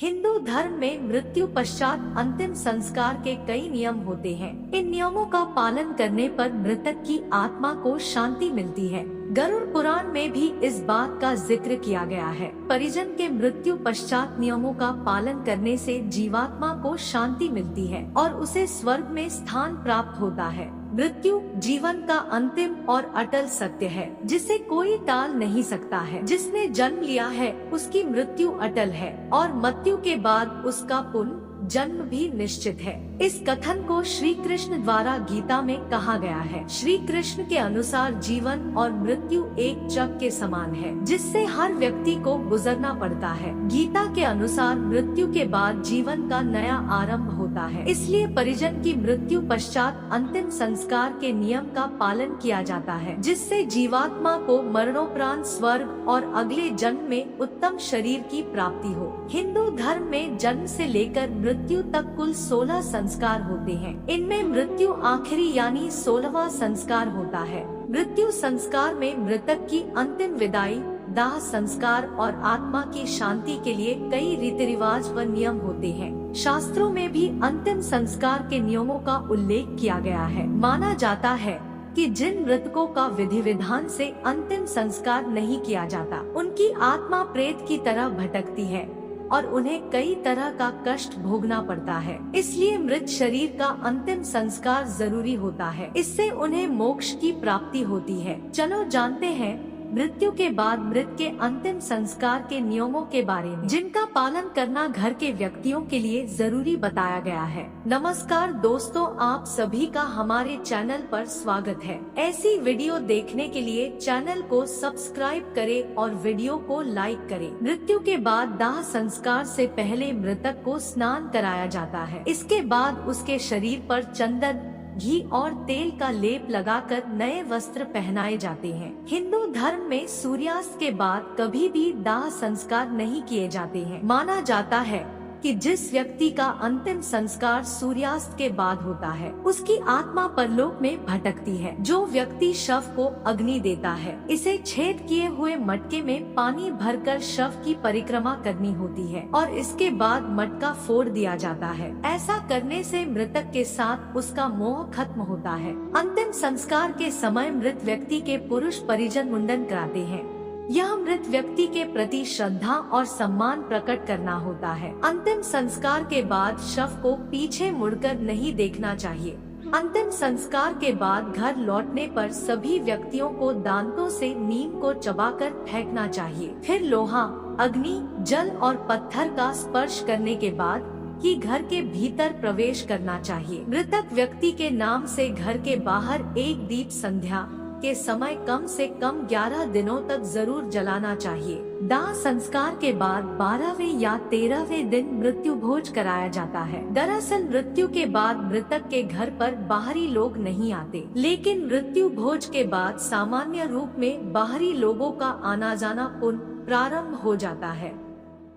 हिंदू धर्म में मृत्यु पश्चात अंतिम संस्कार के कई नियम होते हैं। इन नियमों का पालन करने पर मृतक की आत्मा को शांति मिलती है। गरुड़ पुराण में भी इस बात का जिक्र किया गया है। परिजन के मृत्यु पश्चात नियमों का पालन करने से जीवात्मा को शांति मिलती है और उसे स्वर्ग में स्थान प्राप्त होता है। मृत्यु जीवन का अंतिम और अटल सत्य है, जिसे कोई टाल नहीं सकता है। जिसने जन्म लिया है उसकी मृत्यु अटल है और मृत्यु के बाद उसका पुनः जन्म भी निश्चित है। इस कथन को श्री कृष्ण द्वारा गीता में कहा गया है। श्री कृष्ण के अनुसार जीवन और मृत्यु एक चक्र के समान है, जिससे हर व्यक्ति को गुजरना पड़ता है। गीता के अनुसार मृत्यु के बाद जीवन का नया आरंभ होता है। इसलिए परिजन की मृत्यु पश्चात अंतिम संस्कार के नियम का पालन किया जाता है, जिससे जीवात्मा को मरणोपरांत स्वर्ग और अगले जन्म में उत्तम शरीर की प्राप्ति हो। हिंदू धर्म में जन्म से लेकर मृत्यु तक कुल 16 संस्कार होते हैं। इनमें मृत्यु आखिरी यानी 16वां संस्कार होता है। मृत्यु संस्कार में मृतक की अंतिम विदाई, दाह संस्कार और आत्मा की शांति के लिए कई रीति रिवाज व नियम होते हैं। शास्त्रों में भी अंतिम संस्कार के नियमों का उल्लेख किया गया है। माना जाता है कि जिन मृतकों का विधि विधान से अंतिम संस्कार नहीं किया जाता, उनकी आत्मा प्रेत की तरह भटकती है और उन्हें कई तरह का कष्ट भोगना पड़ता है। इसलिए मृत शरीर का अंतिम संस्कार जरूरी होता है। इससे उन्हें मोक्ष की प्राप्ति होती है। चलो जानते हैं मृत्यु के बाद मृत के अंतिम संस्कार के नियमों के बारे में, जिनका पालन करना घर के व्यक्तियों के लिए जरूरी बताया गया है। नमस्कार दोस्तों, आप सभी का हमारे चैनल पर स्वागत है। ऐसी वीडियो देखने के लिए चैनल को सब्सक्राइब करें और वीडियो को लाइक करें। मृत्यु के बाद दाह संस्कार से पहले मृतक को स्नान कराया जाता है। इसके बाद उसके शरीर पर चंदन, घी और तेल का लेप लगाकर नए वस्त्र पहनाए जाते हैं। हिंदू धर्म में सूर्यास्त के बाद कभी भी दाह संस्कार नहीं किए जाते हैं। माना जाता है कि जिस व्यक्ति का अंतिम संस्कार सूर्यास्त के बाद होता है, उसकी आत्मा परलोक में भटकती है। जो व्यक्ति शव को अग्नि देता है, इसे छेद किए हुए मटके में पानी भरकर शव की परिक्रमा करनी होती है और इसके बाद मटका फोड़ दिया जाता है। ऐसा करने से मृतक के साथ उसका मोह खत्म होता है। अंतिम संस्कार के समय मृत व्यक्ति के पुरुष परिजन मुंडन कराते हैं। यह मृत व्यक्ति के प्रति श्रद्धा और सम्मान प्रकट करना होता है। अंतिम संस्कार के बाद शव को पीछे मुड़कर नहीं देखना चाहिए। अंतिम संस्कार के बाद घर लौटने पर सभी व्यक्तियों को दांतों से नीम को चबाकर फेंकना चाहिए। फिर लोहा, अग्नि, जल और पत्थर का स्पर्श करने के बाद ही घर के भीतर प्रवेश करना चाहिए। मृतक व्यक्ति के नाम से घर के बाहर एक दीप संध्या के समय कम से कम 11 दिनों तक जरूर जलाना चाहिए। दाह संस्कार के बाद 12वें या 13वें दिन मृत्यु भोज कराया जाता है। दरअसल मृत्यु के बाद मृतक के घर पर बाहरी लोग नहीं आते, लेकिन मृत्यु भोज के बाद सामान्य रूप में बाहरी लोगों का आना जाना पुनः प्रारंभ हो जाता है।